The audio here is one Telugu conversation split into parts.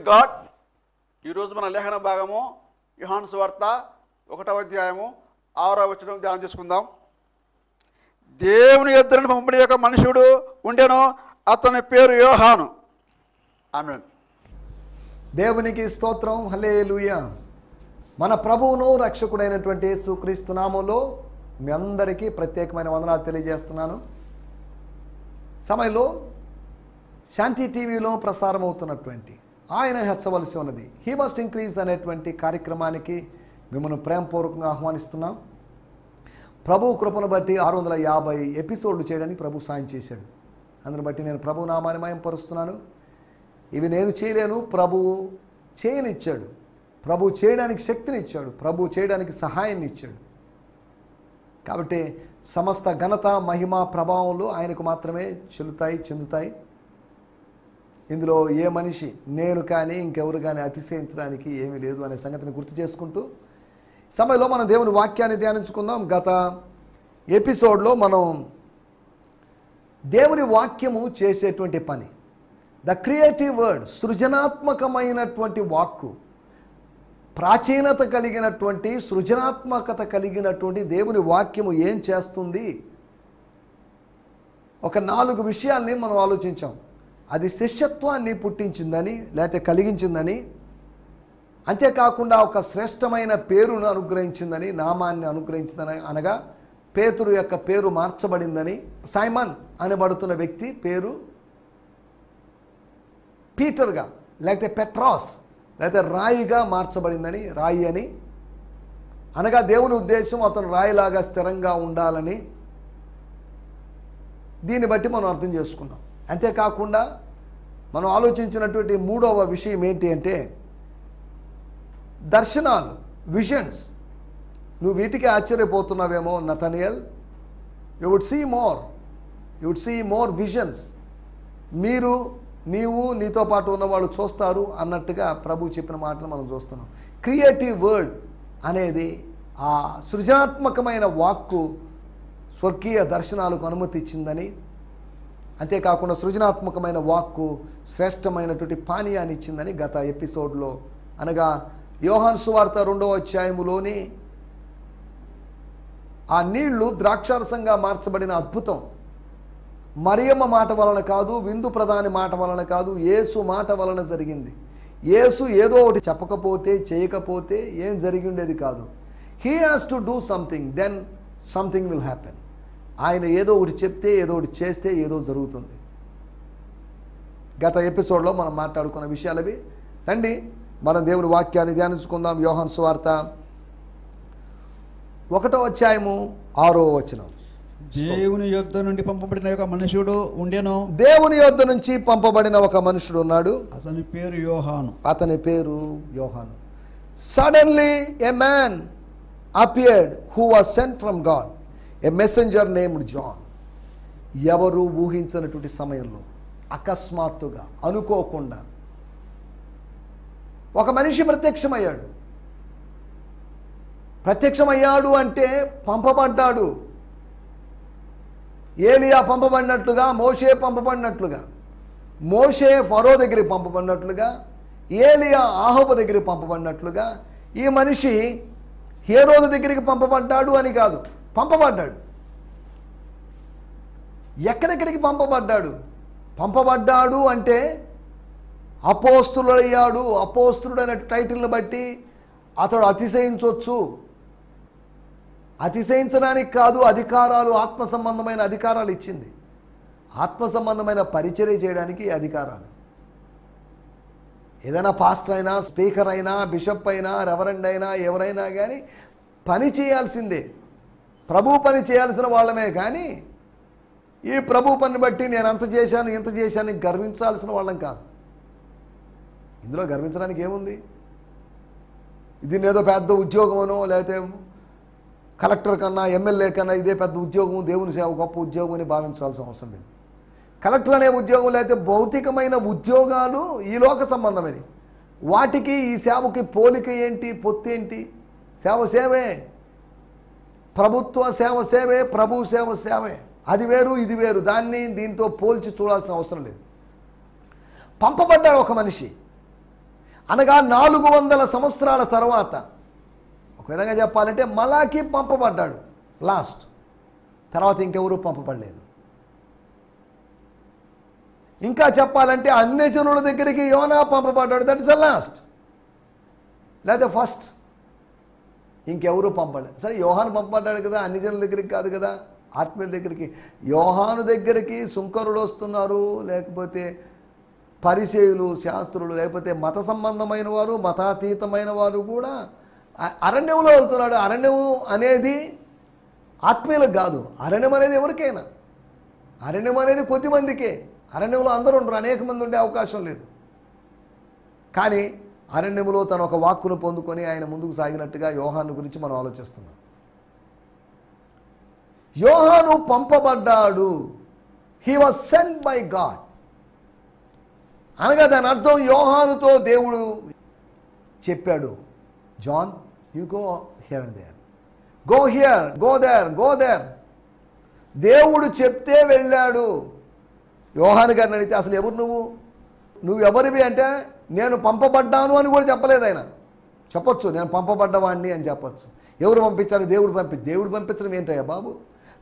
గాడ్. ఈరోజు మన లేఖన భాగము యోహాను సువార్త 1వ అధ్యాయము 6వ వచనం ధ్యానం చేసుకుందాం. దేవుని యొద్ద నుండి పంపబడిన ఒక మనుషుడు ఉండెను, అతని పేరు యోహాను. ఆమేన్. దేవునికి స్తోత్రం. హల్లెలూయా. మన ప్రభువును రక్షకుడైనటువంటి యేసుక్రీస్తు నామములో మీ అందరికీ ప్రత్యేకమైన వందనాలు తెలియజేస్తున్నాను. సమయంలో శాంతి టీవీలో ప్రసారం అవుతున్నటువంటి ఆయన హెచ్చవలసి ఉన్నది, హీ మస్ట్ ఇంక్రీజ్ అనేటువంటి కార్యక్రమానికి మిమ్మల్ని ప్రేమపూర్వకంగా ఆహ్వానిస్తున్నాం. ప్రభు కృపను బట్టి 650 ఎపిసోడ్లు చేయడానికి ప్రభు సాయం చేశాడు. అందుని బట్టి నేను ప్రభు నామాన్ని మహిమపరుస్తున్నాను. ఇవి నేను చేయలేను, ప్రభువు చేయనిచ్చాడు. ప్రభు చేయడానికి శక్తిని ఇచ్చాడు, ప్రభు చేయడానికి సహాయాన్ని ఇచ్చాడు. కాబట్టి సమస్త ఘనత మహిమ ప్రభావంలో ఆయనకు మాత్రమే చెందుతాయి. ఇందులో ఏ మనిషి నేను కానీ ఇంకెవరు కానీ అతిశయించడానికి ఏమీ లేదు అనే సంగతిని గుర్తు చేసుకుంటూ సమయంలో మనం దేవుని వాక్యాన్ని ధ్యానించుకుందాం. గత ఎపిసోడ్లో మనం దేవుని వాక్యము చేసేటువంటి పని, ద క్రియేటివ్ వర్డ్, సృజనాత్మకమైనటువంటి వాక్కు, ప్రాచీనత కలిగినటువంటి సృజనాత్మకత కలిగినటువంటి దేవుని వాక్యము ఏం చేస్తుంది, ఒక 4 విషయాల్ని మనం ఆలోచించాం. అది శిష్యత్వాన్ని పుట్టించిందని లేకపోతే కలిగించిందని, అంతేకాకుండా ఒక శ్రేష్టమైన పేరును అనుగ్రహించిందని, నామాన్ని అనుగ్రహించిందని, అనగా పేతురు యొక్క పేరు మార్చబడిందని, సైమన్ అనబడుతున్న వ్యక్తి పేరు పీటర్గా లేకపోతే పెట్రాస్ లేకపోతే రాయిగా మార్చబడిందని, రాయి అని అనగా దేవుని ఉద్దేశం అతను రాయిలాగా స్థిరంగా ఉండాలని, దీన్ని బట్టి మనం అర్థం చేసుకున్నాం. అంతేకాకుండా మనం ఆలోచించినటువంటి 3వ విషయం ఏంటి అంటే దర్శనాలు, విజన్స్. నువ్వు వీటికి ఆశ్చర్యపోతున్నావేమో Nathaniel, you would see more visions. నీవు నీతో పాటు ఉన్నవాళ్ళు చూస్తారు అన్నట్టుగా ప్రభు చెప్పిన మాటను మనం చూస్తున్నాం. క్రియేటివ్ వర్డ్ అనేది ఆ సృజనాత్మకమైన వాక్కు స్వర్గీయ దర్శనాలకు అనుమతి ఇచ్చిందని, అంతేకాకుండా సృజనాత్మకమైన వాక్కు శ్రేష్టమైనటువంటి పానీయాన్ని ఇచ్చిందని గత ఎపిసోడ్లో, అనగా యోహాను సువార్త 2వ అధ్యాయములోని ఆ నీళ్లు ద్రాక్షారసంగా మార్చబడిన అద్భుతం మరియమ్మ మాట వలన కాదు, విందు ప్రధాని మాట వలన కాదు, యేసు మాట వలన జరిగింది. యేసు ఏదో ఒకటి చెప్పకపోతే చేయకపోతే ఏం జరిగి ఉండేది కాదు. He has to do something, then something will happen. ఆయన ఏదో ఒకటి చెప్తే, ఏదో ఒకటి చేస్తే ఏదో జరుగుతుంది. గత ఎపిసోడ్లో మనం మాట్లాడుకున్న విషయాలు అవి. రండి మనం దేవుని వాక్యాన్ని ధ్యానించుకుందాం. యోహాను సువార్త 1వ అధ్యాయము 6వ వచనం. దేవుని యొద్ద నుండి పంపబడిన ఒక మనుషుడు ఉండెను, దేవుని యొద్ద నుంచి పంపబడిన ఒక మనుషుడు ఉన్నాడు, అతని పేరు యోహాను. Suddenly a man appeared who was sent from God, a messenger named John. ఎవరు ఊహించినటువంటి సమయంలో అకస్మాత్తుగా అనుకోకుండా ఒక మనిషి ప్రత్యక్షమయ్యాడు అంటే పంపబడ్డాడు. ఏలియా పంపబడినట్లుగా, మోషే పంపబడినట్లుగా, మోషే ఫరో దగ్గరికి పంపబడినట్లుగా, ఏలియా ఆహాబు దగ్గరికి పంపబడినట్లుగా ఈ మనిషి హేరోదు దగ్గరికి పంపబడ్డాడు అని కాదు, పంపబడ్డాడు. ఎక్కడెక్కడికి పంపబడ్డాడు అంటే అపోస్తులుడయ్యాడు. అపోస్తులుడైన టైటిల్ని బట్టి అతడు అతిశయించవచ్చు. అతిశయించడానికి కాదు, అధికారాలు, ఆత్మ సంబంధమైన అధికారాలు ఇచ్చింది. ఆత్మ సంబంధమైన పరిచర్య చేయడానికి అధికారాలు. ఏదైనా పాస్టర్ అయినా, స్పీకర్ అయినా, బిషప్ అయినా, రెవరెండ్ అయినా, ఎవరైనా కానీ పని చేయాల్సిందే. ప్రభు పని చేయాల్సిన వాళ్ళమే కానీ ఈ ప్రభు పని బట్టి నేను అంత చేశాను ఇంత చేశాను గర్వించాల్సిన వాళ్ళం కాదు. ఇందులో గర్వించడానికి ఏముంది? ఇది ఏదో పెద్ద ఉద్యోగమనో లేకపోతే కలెక్టర్ కన్నా, ఎమ్మెల్యే కన్నా ఇదే పెద్ద ఉద్యోగం, దేవుని సేవ గొప్ప ఉద్యోగం అని భావించాల్సిన అవసరం లేదు. కలెక్టర్ అనే ఉద్యోగం లేకపోతే భౌతికమైన ఉద్యోగాలు ఈ లోక సంబంధమని, వాటికి ఈ సేవకి పోలిక ఏంటి, పొత్తేంటి? సేవే, ప్రభుత్వ సేవే, ప్రభు సేవే. అది వేరు ఇది వేరు, దాన్ని దీంతో పోల్చి చూడాల్సిన అవసరం లేదు. పంపబడ్డాడు ఒక మనిషి. అనగా 400 సంవత్సరాల తర్వాత, ఒక విధంగా చెప్పాలంటే మలాకి పంపబడ్డాడు లాస్ట్. తర్వాత ఇంకెవరూ పంపబడలేదు. ఇంకా చెప్పాలంటే అన్యజనుల దగ్గరికి యోనా పంపబడ్డాడు. That is the last. లేదా ఫస్ట్. ఇంకెవరూ పంపలేదు. సరే, యోహాను పంపబడ్డాడు కదా, అన్యజనుల దగ్గరికి కాదు కదా, ఆత్మీయుల దగ్గరికి. యోహాను దగ్గరికి సుంకరులు వస్తున్నారు, లేకపోతే పరిసయ్యులు, శాస్త్రులు, లేకపోతే మత సంబంధమైన వారు, మతాతీతమైన వారు కూడా అరణ్యంలో వెళ్తున్నాడు. అరణ్యం అనేది ఆత్మీయులకు కాదు. అరణ్యం అనేది ఎవరికైనా. అరణ్యం అనేది కొద్దిమందికే. అరణ్యంలో అందరూ ఉండరు, అనేక మంది ఉండే అవకాశం లేదు. కానీ అరణ్యములో తను ఒక వాక్కును పొందుకొని ఆయన ముందుకు సాగినట్టుగా యోహాను గురించి మనం ఆలోచిస్తున్నాం. యోహాను పంపబడ్డాడు. He was sent by God. అనగా దాని అర్థం యోహానుతో దేవుడు చెప్పాడు, John, you go here and there, go here, go there, go there. దేవుడు చెప్తే వెళ్ళాడు. యోహాను గారిని అడిగితే అసలు ఎవరు నువ్వు ఎవరివి అంటే, నేను పంపబడ్డాను అని కూడా చెప్పలేదు ఆయన. చెప్పొచ్చు, నేను పంపబడ్డవాడిని అని చెప్పొచ్చు. ఎవరు పంపించారు? దేవుడు పంపించడం ఏంటయ్యా బాబు?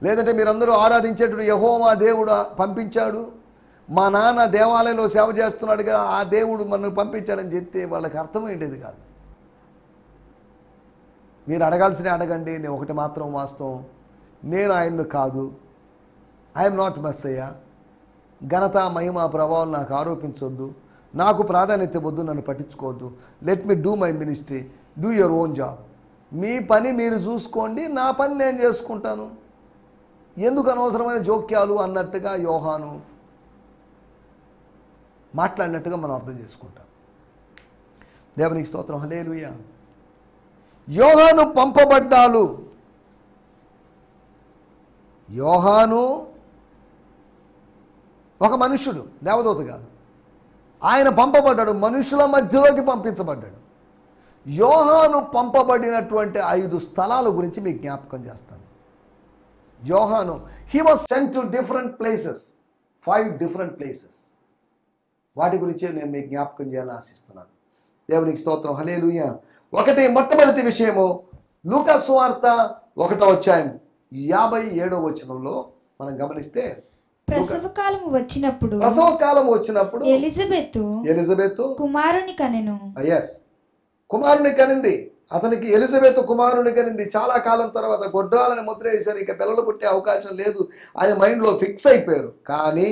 లేదంటే మీరందరూ ఆరాధించేటప్పుడు యెహోవా దేవుడు పంపించాడు, మా నాన్న దేవాలయంలో సేవ చేస్తున్నాడు కదా, ఆ దేవుడు మనల్ని పంపించాడని చెప్తే వాళ్ళకి అర్థమయ్యేది కాదు. మీరు అడగాల్సిన అడగండి. నేను ఒకటి మాత్రం వాస్తవం, నేను ఆయన్ను కాదు. I'm not Messiah. ఘనత, మహిమ, ప్రభావం నాకు ఆరోపించొద్దు. నాకు ప్రాధాన్యత వద్దు, నన్ను పట్టించుకోవద్దు. Let me do my ministry, do your own job. మీ పని మీరు చూసుకోండి, నా పని నేను చేసుకుంటాను. ఎందుకు అనవసరమైన జోక్యాలు అన్నట్టుగా యోహాను మాట్లాడినట్టుగా మనం అర్థం చేసుకుంటాం. దేవునికి స్తోత్రం. హల్లెలూయా. యోహాను పంపబడ్డాడు. యోహాను ఒక మనుష్యుడు, దేవదూత కాదు. ఆయన పంపబడ్డాడు, మనుషుల మధ్యలోకి పంపించబడ్డాడు. యోహాను పంపబడినటువంటి 5 స్థలాల గురించి మీకు జ్ఞాపకం చేస్తాను. యోహాను, he was sent to different places, 5 different places. వాటి గురించే నేను మీకు జ్ఞాపకం చేయాలని ఆశిస్తున్నాను. దేవునికి స్తోత్రం. హల్లెలూయా. మొట్టమొదటి విషయము లూకా సువార్త 1వ అధ్యాయం 57వ వచనంలో మనం గమనిస్తే, ప్రసవకాలం వచ్చినప్పుడు ఎలిజబెతు కుమారుని కనెను. కుమారుని కనింది. అతనికి ఎలిజబెత్ కుమారుని కనింది. చాలా కాలం తర్వాత గొడ్రాలని ముద్ర వేశారు, ఇక పిల్లలు పుట్టే అవకాశం లేదు అని మైండ్లో ఫిక్స్ అయిపోయారు. కానీ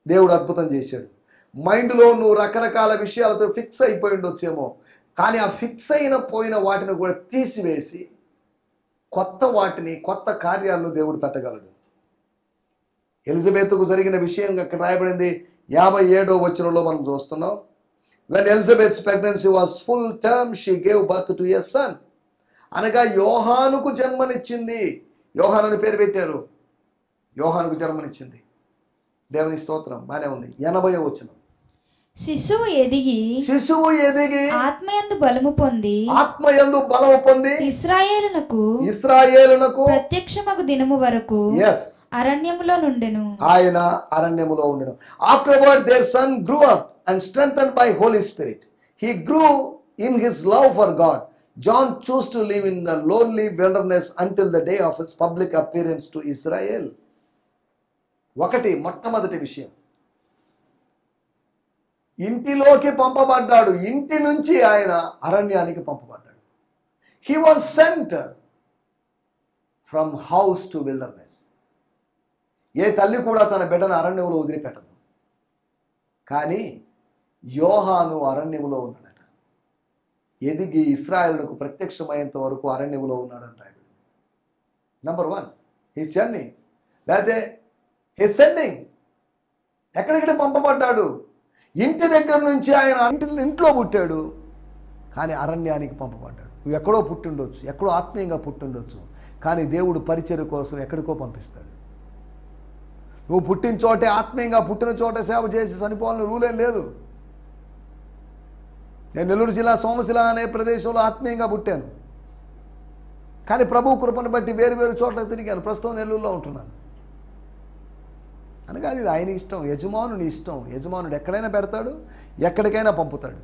దేవుడు అద్భుతం చేశాడు. మైండ్లో నువ్వు రకరకాల విషయాలతో ఫిక్స్ అయిపోయి ఉండొచ్చేమో, కానీ ఆ ఫిక్స్ పోయిన వాటిని కూడా తీసివేసి కొత్త కార్యాలను దేవుడు పెట్టగలడు. ఎలిజబెత్కు జరిగిన విషయం అక్కడ రాయబడింది 57వ వచనంలో మనం చూస్తున్నాం. When Elizabeth's pregnancy was full term, she gave birth to a son. అనగా యోహానుకు జన్మనిచ్చింది. యోహాను పేరు పెట్టారు. యోహానుకు జన్మనిచ్చింది. దేవుని స్తోత్రం. బానే ఉంది. 80వ వచనం. శిశువు ఎదిగి ఆత్మయందు బలము పొంది ఇశ్రాయేలునకు ప్రత్యక్షమగు దినము వరకు అరణ్యములో నుండెను. ఆయన అరణ్యములో ఉండెను. Afterward their son grew up and strengthened by Holy Spirit. He grew in his love for God. John chose to live in the lonely wilderness until the day of his public appearance to Israel. మొట్టమొదటి విషయం, ఇంటిలోకి పంపబడ్డాడు. ఇంటి నుంచి ఆయన అరణ్యానికి పంపబడ్డాడు. He was sent from house to wilderness. ఏ తల్లి కూడా తన బిడ్డను అరణ్యంలో వదిలిపెట్టదు. కానీ యోహాను అరణ్యములో ఉన్నాడట. ఎదిగి ఇశ్రాయేలుకు ప్రత్యక్షమయ్యేంత వరకు అరణ్యములో ఉన్నాడని రాయబడింది. నంబర్ 1 హిస్ జర్నీ, లేకపోతే హిస్ సెండింగ్. ఎక్కడెక్కడ పంపబడ్డాడు? ఇంటి దగ్గర నుంచి ఆయన ఇంట్లో పుట్టాడు, కానీ అరణ్యానికి పంపబడ్డాడు. నువ్వు ఎక్కడో పుట్టిండొచ్చు, ఎక్కడో ఆత్మీయంగా పుట్టిండొచ్చు, కానీ దేవుడు పరిచర్య కోసం ఎక్కడికో పంపిస్తాడు. నువ్వు పుట్టిన చోటే, ఆత్మీయంగా పుట్టిన చోటే సేవ చేసి చనిపోవాలని రూలేం లేదు. నేను నెల్లూరు జిల్లా సోమశిల అనే ప్రదేశంలో ఆత్మీయంగా పుట్టాను, కానీ ప్రభు కృపను బట్టి వేరు చోట్ల తిరిగాను. ప్రస్తుతం నెల్లూరులో ఉంటున్నాను. అనగా అది ఆయన ఇష్టం, యజమానుని ఇష్టం. యజమానుడు ఎక్కడైనా పెడతాడు, ఎక్కడికైనా పంపుతాడు.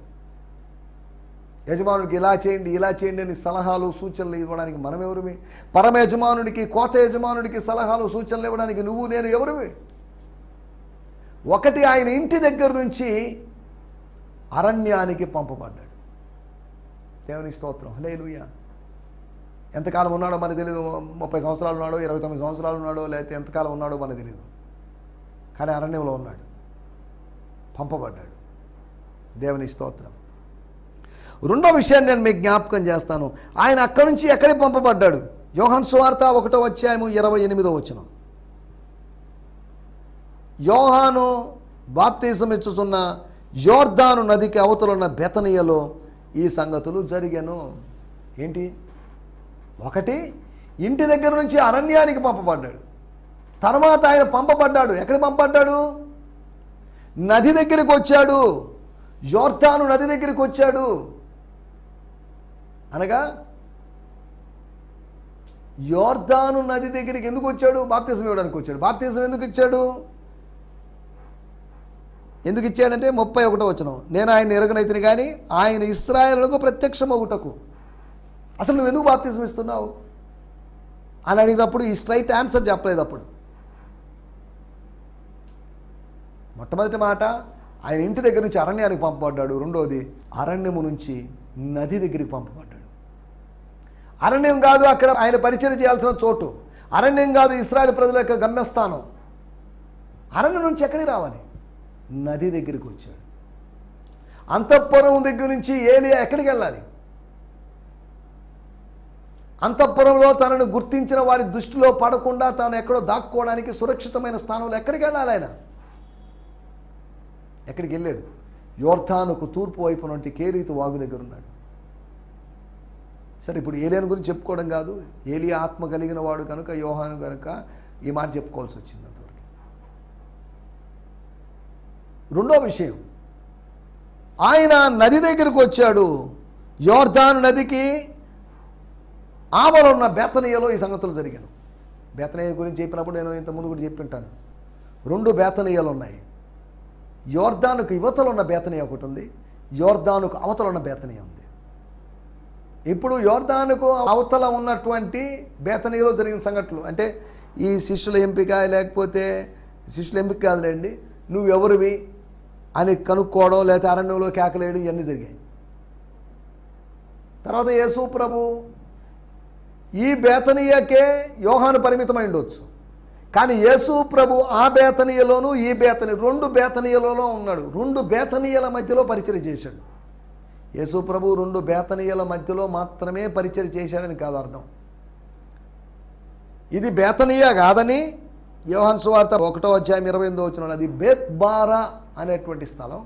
యజమానుడికి ఇలా చేయండి ఇలా చేయండి అని సలహాలు సూచనలు ఇవ్వడానికి మనం ఎవరివి? పరమ యజమానుడికి, కోత యజమానుడికి సలహాలు సూచనలు ఇవ్వడానికి నువ్వు నేను ఎవరివి? ఒకటి, ఆయన ఇంటి దగ్గర నుంచి అరణ్యానికి పంపబడ్డాడు. దేవునికి స్తోత్రం, హల్లెలూయా. ఎంతకాలం ఉన్నాడో మనకు తెలియదు. 30 సంవత్సరాలు ఉన్నాడో, 29 సంవత్సరాలు ఉన్నాడో, లేకపోతే ఎంతకాలం ఉన్నాడో మనకు తెలియదు. కానీ అరణ్యంలో ఉన్నాడు, పంపబడ్డాడు. దేవునికి స్తోత్రం. రెండో విషయాన్ని నేను మీకు జ్ఞాపకం చేస్తాను. ఆయన అక్కడి నుంచి ఎక్కడికి పంపబడ్డాడు? యోహాను సువార్త 1వ అధ్యాయం 28వ వచనం. యోహాను బాప్తిసం ఇచ్చుచున్న యోర్దాను నదికి అవతలున్న బెతనియలో ఈ సంగతులు జరిగాను. ఏంటి? ఒకటి, ఇంటి దగ్గర నుంచి అరణ్యానికి పంపబడ్డాడు. తర్వాత ఆయన పంపబడ్డాడు. ఎక్కడికి పంపబడ్డాడు? నది దగ్గరికి వచ్చాడు. యోర్దాను నది దగ్గరికి వచ్చాడు. అనగా యోర్దాను నది దగ్గరికి ఎందుకు వచ్చాడు? బాప్తిసం ఇవ్వడానికి వచ్చాడు. బాప్తిసం ఎందుకు ఇచ్చాడు? ఎందుకు ఇచ్చాడంటే 31వ వచనం, నేను ఆయన ఎరగనైతిని కానీ ఆయన ఇశ్రాయేలుకు ప్రత్యక్షమగుటకు. అసలు నువ్వు ఎందుకు బాప్తిసం ఇస్తున్నావు అని అడిగినప్పుడు ఈ స్ట్రైట్ ఆన్సర్ చెప్పలేదు. అప్పుడు మొట్టమొదటి మాట, ఆయన ఇంటి దగ్గర నుంచి అరణ్యానికి పంపబడ్డాడు. రెండోది, అరణ్యము నుంచి నది దగ్గరికి పంపబడ్డాడు. అరణ్యం కాదు అక్కడ ఆయన పరిచయం చేయాల్సిన చోటు. అరణ్యం కాదు ఇశ్రాయేలు ప్రజల యొక్క గమ్యస్థానం. అరణ్యం నుంచి ఎక్కడికి రావాలి? నది దగ్గరికి వచ్చాడు. అంతఃపురం దగ్గర నుంచి ఏలియా ఎక్కడికి వెళ్ళాలి? అంతఃపురంలో తనను గుర్తించిన వారి దృష్టిలో పడకుండా తాను ఎక్కడో దాక్కోవడానికి సురక్షితమైన స్థానంలో ఎక్కడికి వెళ్ళాలి? ఆయన ఎక్కడికి వెళ్ళాడు? యోర్దానుకు తూర్పు వైపు నుండి కేరీతు వాగు దగ్గర ఉన్నాడు. సరే, ఇప్పుడు ఏలియాను గురించి చెప్పుకోవడం కాదు. ఏలియా ఆత్మ కలిగిన వాడు కనుక, యోహాను కనుక ఈ మాట చెప్పుకోవాల్సి వచ్చింది. అంతవరకు. రెండో విషయం, ఆయన నది దగ్గరకు వచ్చాడు. యోర్దాను నదికి ఆవలో ఉన్న బేతనీయలో ఈ సంగతులు జరిగాను. బేతనీయ గురించి చెప్పినప్పుడు నేను ఇంతకుముందు కూడా చెప్పి ఉంటాను. 2 బేతనీయలు ఉన్నాయి. యోర్దానుకు యువతల ఉన్న బేతనీయ ఒకటి ఉంది, యోర్దానుకు అవతల ఉన్న బేతనీయ ఉంది. ఇప్పుడు యోర్దానుకు అవతల ఉన్నటువంటి బేతనీయలో జరిగిన సంఘటనలు అంటే ఈ శిష్యుల ఎంపిక, లేకపోతే శిష్యుల ఎంపిక కాదులేండి, నువ్వెవరివి అని కనుక్కోవడం, లేకపోతే అరణ్యంలో కేకలేయడం, ఇవన్నీ జరిగాయి. తర్వాత యేసు ప్రభు ఈ బేతనీయకే యోహాను పరిమితమై ఉండొచ్చు, కానీ యేసు ప్రభు ఆ బేతనీయలోనూ ఈ 2 బేతనీయలలో ఉన్నాడు. 2 బేతనీయల మధ్యలో పరిచయం చేశాడు. యేసు ప్రభు 2 బేతనీయల మధ్యలో మాత్రమే పరిచయం చేశాడని కాదు అర్థం. ఇది బేతనీయ కాదని యోహాను సువార్త 1వ అధ్యాయం 28వ వచనం, అది బేత్బారా అనేటువంటి స్థలం,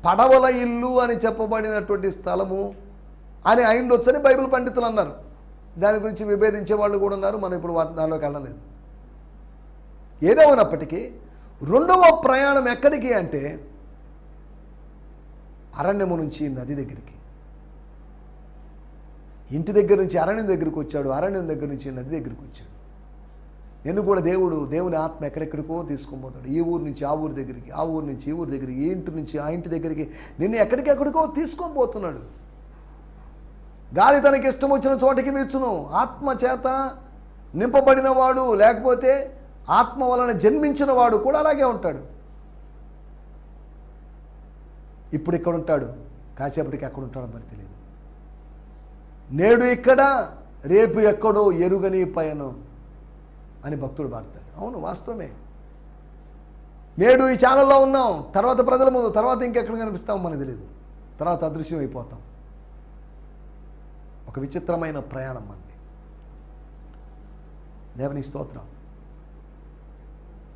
పడవల ఇల్లు అని చెప్పబడినటువంటి స్థలము అని అయిండొచ్చని బైబిల్ పండితులు అన్నారు. దాని గురించి విభేదించే వాళ్ళు కూడా ఉన్నారు. మనం ఇప్పుడు దానిలోకి వెళ్ళలేదు. ఏదేమైనప్పటికీ 2వ ప్రయాణం ఎక్కడికి అంటే అరణ్యము నుంచి నది దగ్గరికి. ఇంటి దగ్గర నుంచి అరణ్యం దగ్గరికి వచ్చాడు, అరణ్యం దగ్గర నుంచి నది దగ్గరికి వచ్చాడు. నిన్ను కూడా దేవుని ఆత్మ ఎక్కడెక్కడికో తీసుకొని పోతాడు. ఈ ఊరు నుంచి ఆ ఊరి దగ్గరికి, ఆ ఊరు నుంచి ఈ ఊరి దగ్గరికి, ఈ ఇంటి నుంచి ఆ ఇంటి దగ్గరికి నిన్ను ఎక్కడికెక్కడికో తీసుకొని పోతున్నాడు. గాలి తనకి ఇష్టం వచ్చిన చోటికి వీచును. ఆత్మ చేత నింపబడిన వాడు, లేకపోతే ఆత్మ వలన జన్మించిన వాడు కూడా అలాగే ఉంటాడు. ఇప్పుడు ఇక్కడ ఉంటాడు, కాసేపటికి ఎక్కడ ఉంటాడో మరి తెలియదు. నేడు ఇక్కడ, రేపు ఎక్కడో ఎరుగని పయనం అని భక్తుడు పాడతాడు. అవును, వాస్తవమే. నేడు ఈ ఛానల్లో ఉన్నాం, తర్వాత ప్రజల ముందు, తర్వాత ఇంకెక్కడ కనిపిస్తామో మనకు తెలియదు, తర్వాత అదృశ్యం అయిపోతాం. ఒక విచిత్రమైన ప్రయాణం మంది. దేవుని స్తోత్రం.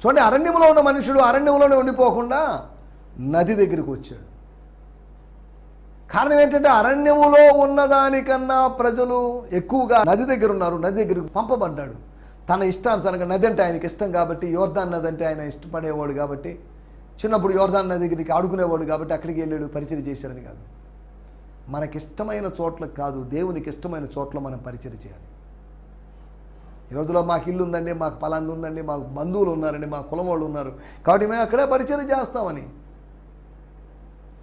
చూడండి, అరణ్యంలో ఉన్న మనుషుడు అరణ్యంలోనే ఉండిపోకుండా నది దగ్గరికి వచ్చాడు. కారణం ఏంటంటే అరణ్యములో ఉన్నదానికన్నా ప్రజలు ఎక్కువగా నది దగ్గర ఉన్నారు. నది దగ్గరికి పంపబడ్డాడు. తన ఇష్టానుసారంగా, నది అంటే ఆయనకి ఇష్టం కాబట్టి, యోర్దాన్ నది అంటే ఆయన ఇష్టపడేవాడు కాబట్టి, చిన్నప్పుడు యోర్దాన్ నది దగ్గరికి ఆడుకునేవాడు కాబట్టి అక్కడికి వెళ్ళాడు, పరిచయం చేశాడని కాదు. మనకిష్టమైన చోట్లకు కాదు, దేవునికి ఇష్టమైన చోట్ల మనం పరిచయం చేయాలి. ఈ రోజులో మాకు ఇల్లు ఉందండి, మాకు పలాంది ఉందండి, మాకు బంధువులు ఉన్నారండి, మా కులం వాళ్ళు ఉన్నారు కాబట్టి మేము అక్కడే పరిచయం చేస్తామని.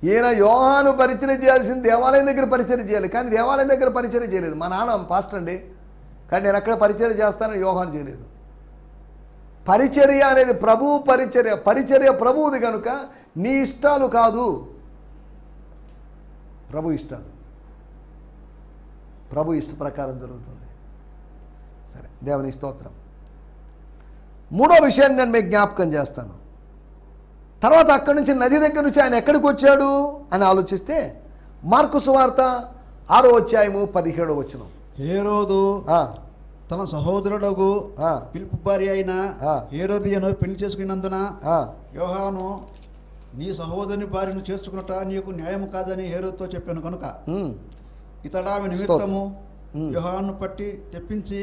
ఈయన యోహాను పరిచయం చేయాల్సింది దేవాలయం దగ్గర పరిచయం చేయాలి, కానీ దేవాలయం దగ్గర పరిచయం చేయలేదు. మా నాన్న పాస్టర్ అండి, కానీ నేను అక్కడ పరిచర్య చేస్తానని యోహాను చేయలేదు. పరిచర్య అనేది ప్రభువు పరిచర్య, పరిచర్య ప్రభువుది కనుక నీ ఇష్టాలు కాదు, ప్రభు ఇష్టాలు, ప్రభు ఇష్ట ప్రకారం జరుగుతుంది. సరే, దేవుని స్తోత్రం. మూడో విషయాన్ని నేను మీకు జ్ఞాపకం చేస్తాను. తర్వాత అక్కడి నుంచి నది దగ్గర నుంచి ఆయన ఎక్కడికి వచ్చాడు అని ఆలోచిస్తే మార్కు సువార్త 6వ అధ్యాయము 17వ వచనం. హేరోదు తన సహోదరుడు పిలుపు భార్య అయిన హేరోదియను పెళ్లి చేసుకున్నందున యోహాను నీ సహోదరుని భార్యను చేసుకున్నట నీకు న్యాయం కాదని హేరోదుతో చెప్పాను కనుక ఇతడు ఆమె నిమిత్తము యోహాను పట్టి తెప్పించి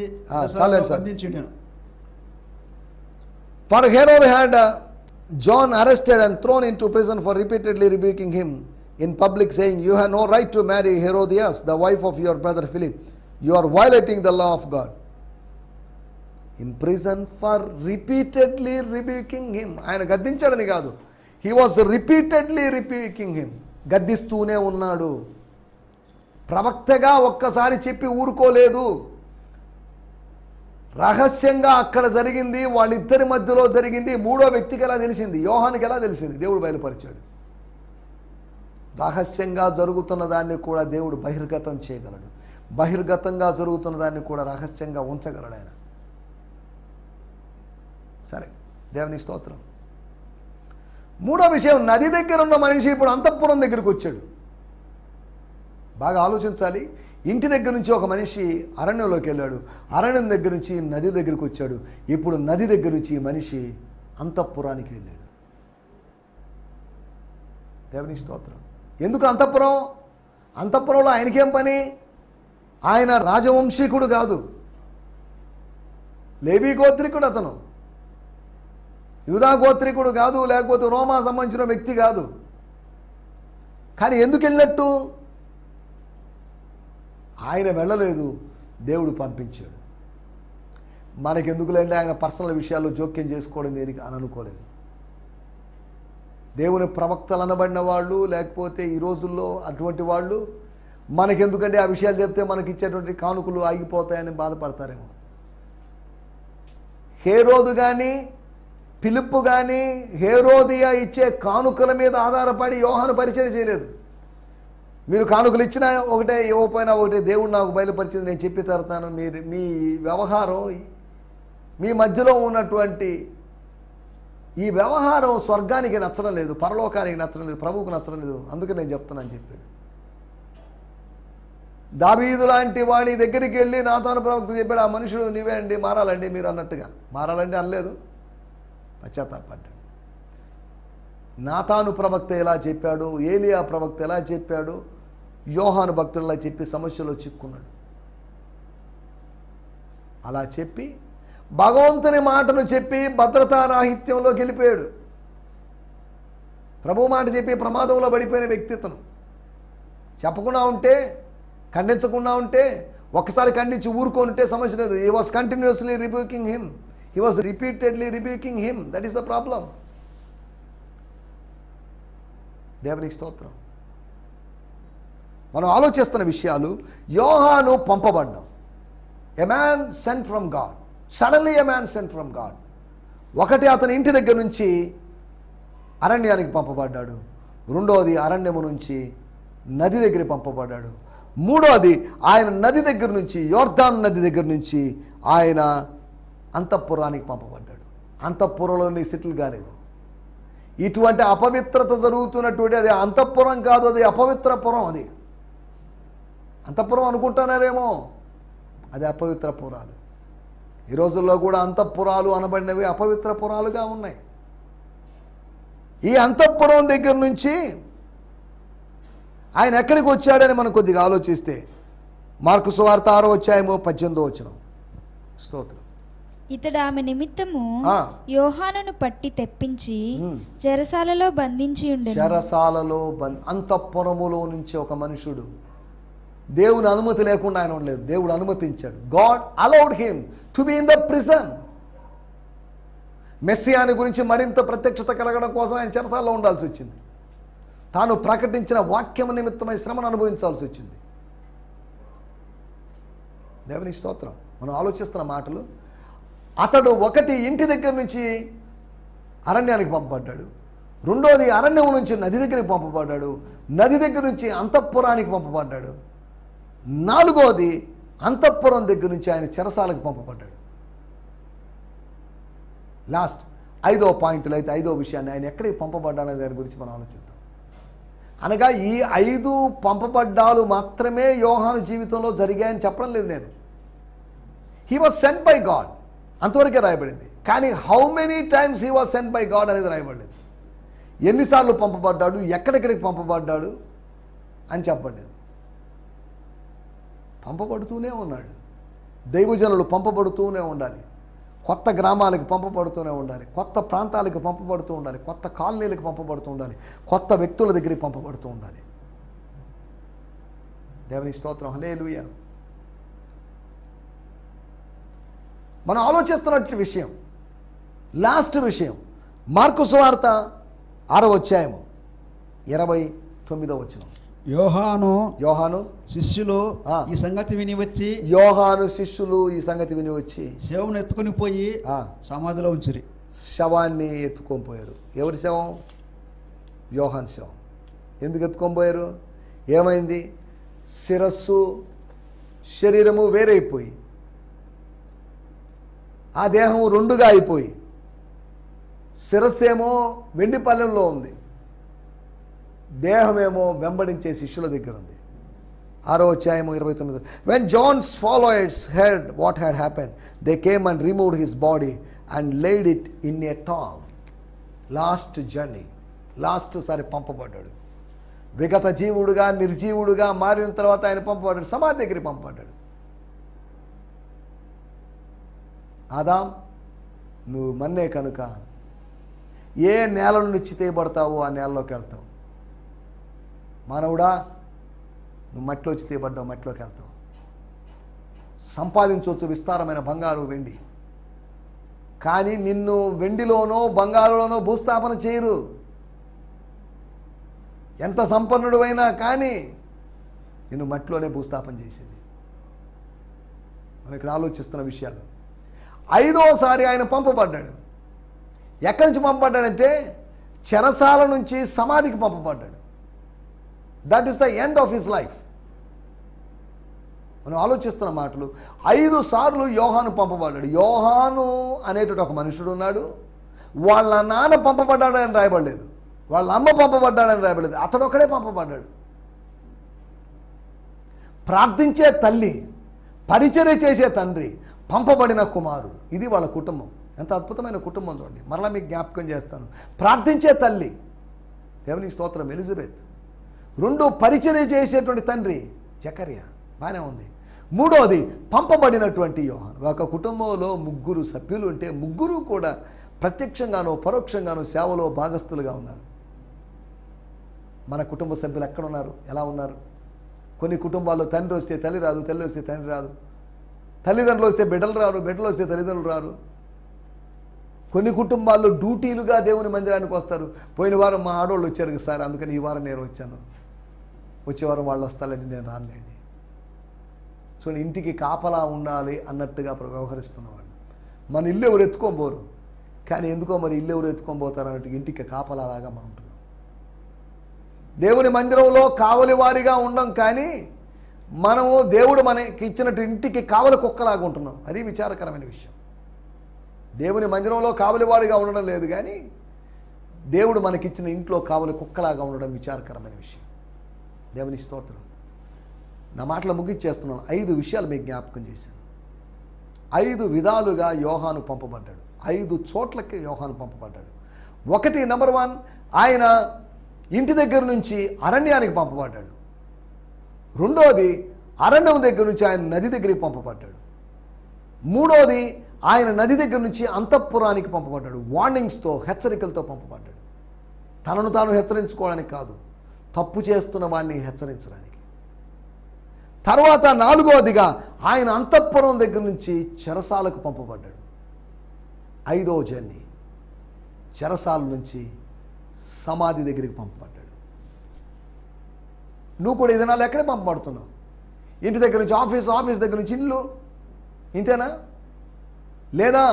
బంధించిండు. For Herod had John arrested and thrown into prison for repeatedly rebuking him in public, saying, "You have no right to marry Herodias, the wife of your brother Philip. You are violating the law of God." In prison for repeatedly rebuking him. ఆయన గద్దించాడని కాదు, he was repeatedly rebuking him. గద్దిస్తూనే ఉన్నాడు. ప్రవక్తగా ఒక్కసారి చెప్పి ఊరుకోలేదు. రహస్యంగా అక్కడ జరిగింది, వాళ్ళిద్దరి మధ్యలో జరిగింది. మూడో వ్యక్తికి ఎలా తెలిసింది? యోహానికి ఎలా తెలిసింది? దేవుడు బయలుపరిచాడు. రహస్యంగా జరుగుతున్న దాన్ని కూడా దేవుడు బహిర్గతం చేయగలడు. బహిర్గతంగా జరుగుతున్న దాన్ని కూడా రహస్యంగా ఉంచగలడు ఆయన. సరే, దేవుని స్తోత్రం. మూడో విషయం, నది దగ్గర ఉన్న మనిషి ఇప్పుడు అంతఃపురం దగ్గరికి వచ్చాడు. బాగా ఆలోచించాలి. ఇంటి దగ్గర నుంచి ఒక మనిషి అరణ్యంలోకి వెళ్ళాడు, అరణ్యం దగ్గర నుంచి నది దగ్గరికి వచ్చాడు. ఇప్పుడు నది దగ్గర నుంచి మనిషి అంతఃపురానికి వెళ్ళాడు. దేవుని స్తోత్రం. ఎందుకు అంతఃపురం? అంతఃపురంలో ఆయనకేం పని? ఆయన రాజవంశీకుడు కాదు, లేవీ గోత్రికుడు, అతను యూదా గోత్రికుడు కాదు, లేకపోతే రోమా సంబంధించిన వ్యక్తి కాదు. కానీ ఎందుకు వెళ్ళినట్టు? ఆయన వెళ్ళలేదు, దేవుడు పంపించాడు. మనకెందుకులేండి ఆయన పర్సనల్ విషయాల్లో జోక్యం చేసుకోవడం దేనికి అని అనుకోలేదు. దేవుని ప్రవక్తలు అనబడిన వాళ్ళు, లేకపోతే ఈ రోజుల్లో అటువంటి వాళ్ళు మనకెందుకంటే ఆ విషయాలు చెప్తే మనకి ఇచ్చేటువంటి కానుకలు ఆగిపోతాయని బాధపడతారేమో. హేరోదు కానీ ఫిలిప్పు కానీ హేరోదియా ఇచ్చే కానుకల మీద ఆధారపడి యోహాను పరిచయం చేయలేదు. మీరు కానుకలు ఇచ్చినా ఒకటే, ఇవ్వకపోయినా ఒకటే, దేవుడు నాకు బయలుపరిచింది, నేను చెప్పి తరుతాను. మీ వ్యవహారం, మీ మధ్యలో ఉన్నటువంటి ఈ వ్యవహారం స్వర్గానికి నచ్చడం లేదు, పరలోకానికి నచ్చడం లేదు, ప్రభువుకు నచ్చడం లేదు, అందుకే నేను చెప్తున్నాను చెప్పాడు. దావీదు లాంటి వాడి దగ్గరికి వెళ్ళి నాతాను ప్రవక్త చెప్పాడు, ఆ మనుషుడు నీవే అండి, మారాలండి మీరు అన్నట్టుగా. మారాలండి అనలేదు, పశ్చాత్తాపడ్డాడు. నాతాను ప్రవక్త ఎలా చెప్పాడు, ఏలియా ప్రవక్త ఎలా చెప్పాడు, యోహాను భక్తుడిలా చెప్పి సమస్యలో చిక్కున్నాడు. అలా చెప్పి భగవంతుని మాటను చెప్పి భద్రతారాహిత్యంలోకి వెళ్ళిపోయాడు. ప్రభు మాట చెప్పి ప్రమాదంలో పడిపోయిన వ్యక్తి అతను. చెప్పకుండా ఉంటే, ఖండించకుండా ఉంటే, ఒక్కసారి ఖండించి ఊరుకొనింటే సమస్య లేదు. He was continuously rebuking him, he was repeatedly rebuking him. That is the problem. దేవునికి స్తోత్రం. మనం ఆలోచిస్తున్న విషయాలు, యోహాను పంపబడ్డాం. A man sent from God, suddenly a man sent from God. ఒకటి, అతని ఇంటి దగ్గర నుంచి అరణ్యానికి పంపబడ్డాడు. రెండోది, అరణ్యము నుంచి నది దగ్గర పంపబడ్డాడు. మూడోది, ఆయన నది దగ్గర నుంచి, యోర్దాను నది దగ్గర నుంచి ఆయన అంతఃపురానికి పంపబడ్డాడు. అంతఃపురంలోని సెటిల్ కాలేదు. ఇటువంటి అపవిత్రత జరుగుతున్నటువంటి, అది అంతఃపురం కాదు, అది అపవిత్రపురం. అది అంతఃపురం అనుకుంటున్నారేమో, అది అపవిత్ర పురాలు. ఈ రోజుల్లో కూడా అంతఃపురాలు అనబడినవి అపవిత్ర పురాలుగా ఉన్నాయి. ఈ అంతఃపురం దగ్గర నుంచి ఆయన ఎక్కడికి వచ్చాడని మనం కొద్దిగా ఆలోచిస్తే మార్కు సువార్త 6వ అధ్యాయము 18వ వచనం. స్తోత్రం. ఇతడు ఆమె నిమిత్తము యోహానును పట్టి తెప్పించి చెరసాలలో బంధించి ఉండెను. చెరసాలలో అంతఃపురములో నుంచి ఒక మనుషుడు, దేవుని అనుమతి లేకుండా ఆయన ఉండలేదు, దేవుడు అనుమతించాడు. God allowed him to be in the prison. మెస్సియాని గురించి మరింత ప్రత్యక్షత కలగడం కోసం ఆయన చెరసాలలో ఉండాల్సి వచ్చింది. తాను ప్రకటించిన వాక్యం నిమిత్తమై శ్రమను అనుభవించాల్సి వచ్చింది. దేవుని స్తోత్రం. మనం ఆలోచిస్తున్న మాటలు, అతడు ఒకటి ఇంటి దగ్గర నుంచి అరణ్యానికి పంపబడ్డాడు, రెండోది అరణ్యం నుంచి నది దగ్గరికి పంపబడ్డాడు, నది దగ్గర నుంచి అంతఃపురానికి పంపబడ్డాడు, నాలుగోది అంతఃపురం దగ్గర నుంచి ఆయన చెరసాలకు పంపబడ్డాడు. లాస్ట్ 5వ పాయింట్లో అయితే 5వ విషయాన్ని ఆయన ఎక్కడికి పంపబడ్డాడనే దాని గురించి మనం ఆలోచిద్దాం. అనగా ఈ 5 పంపబడ్డాలు మాత్రమే యోహాను జీవితంలో జరిగాయని చెప్పడం లేదు నేను. He was sent by God అంతవరకే రాయబడింది. కానీ how many times he was sent by God అనేది రాయబడలేదు. ఎన్నిసార్లు పంపబడ్డాడు, ఎక్కడెక్కడికి పంపబడ్డాడు అని చెప్పబడలేదు. పంపబడుతూనే ఉన్నాడు. దైవజనులు పంపబడుతూనే ఉండాలి, కొత్త గ్రామాలకు పంపబడుతూనే ఉండాలి, కొత్త ప్రాంతాలకు పంపబడుతూ ఉండాలి, కొత్త కాలనీలకు పంపబడుతూ ఉండాలి, కొత్త వ్యక్తుల దగ్గరికి పంపబడుతూ ఉండాలి. దేవుని స్తోత్రం. హల్లెలూయా. మనం ఆలోచిస్తున్నటువంటి విషయం, లాస్ట్ విషయం, మార్కు సువార్త 6వ అధ్యాయము 29వ వచనం. యోహాను శిష్యులు ఈ సంగతి విని వచ్చి శవమును ఎత్తుకొని పోయి సమాధిలో ఉంచిరి. శవాన్ని ఎత్తుకొని పోయారు. ఎవరి శవం? యోహాను శవం. ఎందుకు ఎత్తుకొని పోయారు? ఏమైంది? శిరస్సు శరీరము వేరైపోయి, ఆ దేహం రెండుగా అయిపోయి, శిరస్సు ఏమో వెండి పల్లెంలో ఉంది, దేహమేమో వెంబడించే శిష్యుల దగ్గర ఉంది. 6వ అధ్యాయము 29. When John's followers heard what had happened, they came and removed his body and laid it in a tomb. Last journey, last సారి పంపబడ్డాడు. విగత జీవుడుగా, నిర్జీవుడుగా మారిన తర్వాత ఆయన పంపబడ్డాడు, సమాధి దగ్గరికి పంపబడ్డాడు. ఆదాం, నువ్వు మన్నే కనుక ఏ నేల నుండి తీయబడతావో ఆ నేలలోకి వెళ్తావు. మానవుడా, నువ్వు మట్టిలోంచి తీయబడ్డావు, మట్టిలోకి వెళ్తావు. సంపాదించవచ్చు విస్తారమైన బంగారు వెండి, కానీ నిన్ను వెండిలోనో బంగారులోనో భూస్థాపన చేయరు. ఎంత సంపన్నుడు అయినా కానీ నిన్ను మట్టిలోనే భూస్థాపన చేసేది. మనం ఇక్కడ ఆలోచిస్తున్న విషయాలు. 5వసారి ఆయన పంపబడ్డాడు. ఎక్కడి నుంచి పంపబడ్డాడంటే చెరసాల నుంచి సమాధికి పంపబడ్డాడు. That is the end of his life. మనం ఆలోచిస్తున్న మాటలు. 5 సార్లు యోహాను పంపబడ్డాడు. యోహాను అనేటువంటి ఒక మనుషుడు ఉన్నాడు. వాళ్ళ నాన్న పంపబడ్డాడని రాయబడలేదు, వాళ్ళ అమ్మ పంపబడ్డాడని రాయబడలేదు, అతడు ఒక్కడే పంపబడ్డాడు. ప్రార్థించే తల్లి, పరిచర్య చేసే తండ్రి, పంపబడిన కుమారుడు, ఇది వాళ్ళ కుటుంబం. ఎంత అద్భుతమైన కుటుంబం చూడండి. మరలా మీకు జ్ఞాపకం చేస్తాను. ప్రార్థించే తల్లి, దేవునికి స్తోత్రం, ఎలిజబెత్. 2 పరిచర్య చేసేటువంటి తండ్రి జకర్యా, బాగానే ఉంది. 3వది పంపబడినటువంటి యోహాను. ఒక కుటుంబంలో 3 సభ్యులు ఉంటే 3 కూడా ప్రత్యక్షంగానో పరోక్షంగానో సేవలో భాగస్థులుగా ఉన్నారు. మన కుటుంబ సభ్యులు ఎక్కడ ఉన్నారు, ఎలా ఉన్నారు? కొన్ని కుటుంబాల్లో తండ్రి వస్తే తల్లి రాదు, తల్లి వస్తే తండ్రి రాదు, తల్లిదండ్రులు వస్తే బిడ్డలు రారు, బిడ్డలు వస్తే తల్లిదండ్రులు రారు. కొన్ని కుటుంబాల్లో డ్యూటీలుగా దేవుని మందిరానికి వస్తారు. పోయిన వారం మా ఆడవాళ్ళు వచ్చారు సార్, అందుకని ఈ వారం నేను వచ్చాను, వచ్చే వారం వాళ్ళు వస్తారని నేను రానులేండి. సో ఇంటికి కాపలా ఉండాలి అన్నట్టుగా వ్యవహరిస్తున్న వాళ్ళు. మన ఇల్లు ఎవరు ఎత్తుకోబోరు, కానీ ఎందుకో మరి ఇల్లు ఎవరు ఎత్తుకొని పోతారు అన్నట్టు ఇంటికి కాపలాగా మనం ఉంటున్నాం. దేవుని మందిరంలో కావలి వారిగా ఉండం, కానీ మనము దేవుడు మనకి ఇచ్చినట్టు ఇంటికి కావలి కుక్కలాగా ఉంటున్నాం. అది విచారకరమైన విషయం. దేవుని మందిరంలో కావలివాడిగా ఉండడం లేదు, కానీ దేవుడు మనకిచ్చిన ఇంట్లో కావలి కుక్కలాగా ఉండడం విచారకరమైన విషయం. దేవుని స్తోత్రం. నా మాటలు ముగిచ్చేస్తున్నాను. 5 విషయాలు మీకు జ్ఞాపకం చేశాను. 5 విధాలుగా యోహాను పంపబడ్డాడు. 5 చోట్లకి యోహాను పంపబడ్డాడు. 1, నంబర్ 1, ఆయన ఇంటి దగ్గర నుంచి అరణ్యానికి పంపబడ్డాడు. 2వది, అరణ్యం దగ్గర నుంచి ఆయన నది దగ్గరికి పంపబడ్డాడు. 3వది, ఆయన నది దగ్గర నుంచి అంతఃపురానికి పంపబడ్డాడు. వార్నింగ్స్తో, హెచ్చరికలతో పంపబడ్డాడు. తనను తాను హెచ్చరించుకోవడానికి కాదు, తప్పు చేస్తున్న వాడిని హెచ్చరించడానికి. తర్వాత 4వదిగా ఆయన అంతఃపురం దగ్గర నుంచి చెరసాలకు పంపబడ్డాడు. 5వ జర్నీ, చెరసాల నుంచి సమాధి దగ్గరికి పంపబడ్డాడు. నువ్వు కూడా ఈ దినాలు ఎక్కడే పంపబడుతున్నావు? ఇంటి దగ్గర నుంచి ఆఫీస్, ఆఫీస్ దగ్గర నుంచి ఇల్లు, ఇంతేనా? లేదా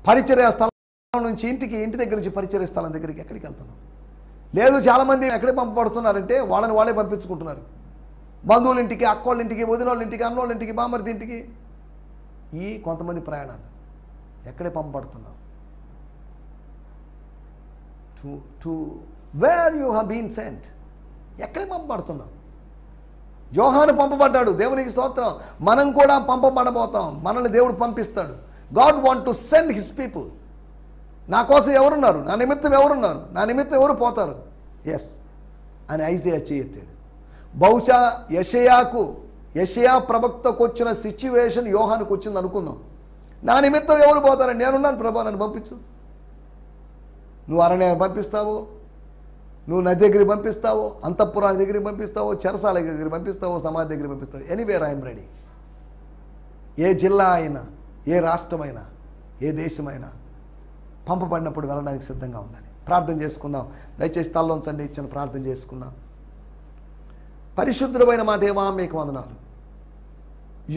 పరిచర్య స్థలం నుంచి ఇంటికి, ఇంటి దగ్గర నుంచి పరిచర్య స్థలం దగ్గరికి ఎక్కడికి వెళ్తున్నావు? లేదు, చాలామంది ఎక్కడే పంపబడుతున్నారంటే వాళ్ళని వాళ్ళే పంపించుకుంటున్నారు. బంధువుల ఇంటికి, అక్కోళ్ళ ఇంటికి, వదినోళ్ళ ఇంటికి, అన్నోళ్ళ ఇంటికి, బామర్ది ఇంటికి. ఈ కొంతమంది ప్రయాణాలు ఎక్కడే పంపబడుతున్నావు? To where you have been sent. ఎక్కడే పంపబడుతున్నావు? యోహాను పంపబడ్డాడు, దేవునికి స్తోత్రం. మనం కూడా పంపబడబోతాం, మనల్ని దేవుడు పంపిస్తాడు. God want to send his people. నా కోసం ఎవరున్నారు? నా నిమిత్తం ఎవరున్నారు? నా నిమిత్తం ఎవరు పోతారు? ఎస్ అని ఐజయా చేయెత్తాడు. బహుశా యెషయా ప్రవక్తకు వచ్చిన సిచ్యువేషన్ యోహానుకు వచ్చింది అనుకుందాం. నా నిమిత్తం ఎవరు పోతారని, నేనున్నాను ప్రభా, నన్ను పంపించు. నువ్వు అరణ్యాన్ని పంపిస్తావో, నువ్వు నది దగ్గరికి పంపిస్తావో, అంతఃపురాల దగ్గరికి పంపిస్తావో, చెరసాల దగ్గరికి పంపిస్తావో, సమాధి దగ్గరికి పంపిస్తావో, ఎనీవేర్ ఐఎమ్ రెడీ. ఏ జిల్లా అయినా, ఏ రాష్ట్రమైనా, ఏ దేశమైనా పంపబడినప్పుడు వెళ్ళడానికి సిద్ధంగా ఉండాలి. ప్రార్థన చేసుకుందాం. దయచేసి తల్లోంచండి, ఇచ్చిన ప్రార్థన చేసుకుందాం. పరిశుద్ధుడైన మా దేవా, మీకు వందనాలు.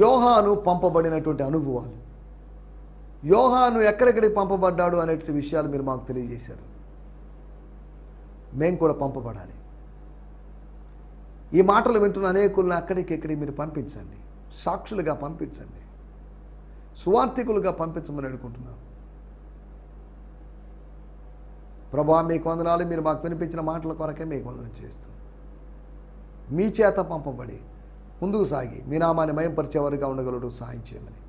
యోహాను పంపబడినటువంటి అనుభవాలు, యోహాను ఎక్కడెక్కడికి పంపబడ్డాడు అనేటువంటి విషయాలు మీరు మాకు తెలియజేశారు. మేము కూడా పంపబడాలి. ఈ మాటలు వింటున్న అనేకులను అక్కడికి ఎక్కడికి మీరు పంపించండి, సాక్షులుగా పంపించండి, సువార్థికులుగా పంపించమని అడుగుకుంటున్నాం. ప్రభువా, మీకు వందనాలు. మీరు మాకు వినిపించిన మాటల కొరకే మీకు వందనం చేస్తూ, మీ చేత పంపబడి ముందుకు సాగి మీ నామాన్ని మహింపరిచేవారుగా ఉండగలడు సాయం చేయమని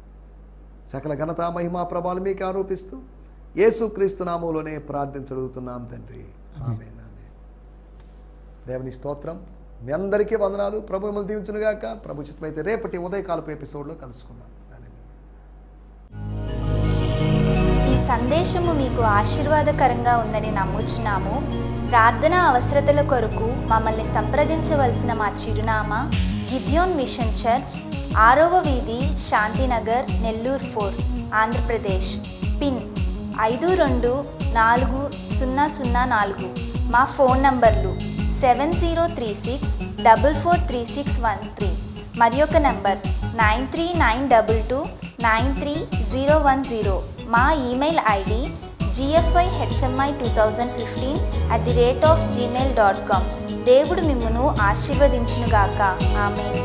సకల ఘనత, మహిమా, ప్రభావాలు మీకు ఆరోపిస్తూ యేసుక్రీస్తు నామములోనే ప్రార్థించగలుగుతున్నాం తండ్రి. ఆమేన్. దేవుని స్తోత్రం. మీ అందరికీ వందనాలు. ప్రభు మిమ్మల్ని దీవించునుగాక. ప్రభు చిత్తమైతే రేపటి ఉదయకాలపు ఎపిసోడ్లో కలుసుకుందాం. ఈ సందేశము మీకు ఆశీర్వాదకరంగా ఉందని నమ్ముచున్నాము. ప్రార్థన అవసరతల కొరకు మమ్మల్ని సంప్రదించవలసిన మా చిరునామా గిద్యోన్ మిషన్ చర్చ్, 6వ వీధి, శాంతినగర్, నెల్లూరు 4, ఆంధ్రప్రదేశ్. పిన్ 524004. మా ఫోన్ నంబర్లు 7036443613 మరి ఒక నంబర్ 9392293010. మా ఈమెయిల్ ఐడి gfihmi2015@gmail.com. దేవుడు మిమ్మును ఆశీర్వదించునుగాక. ఆమేన్.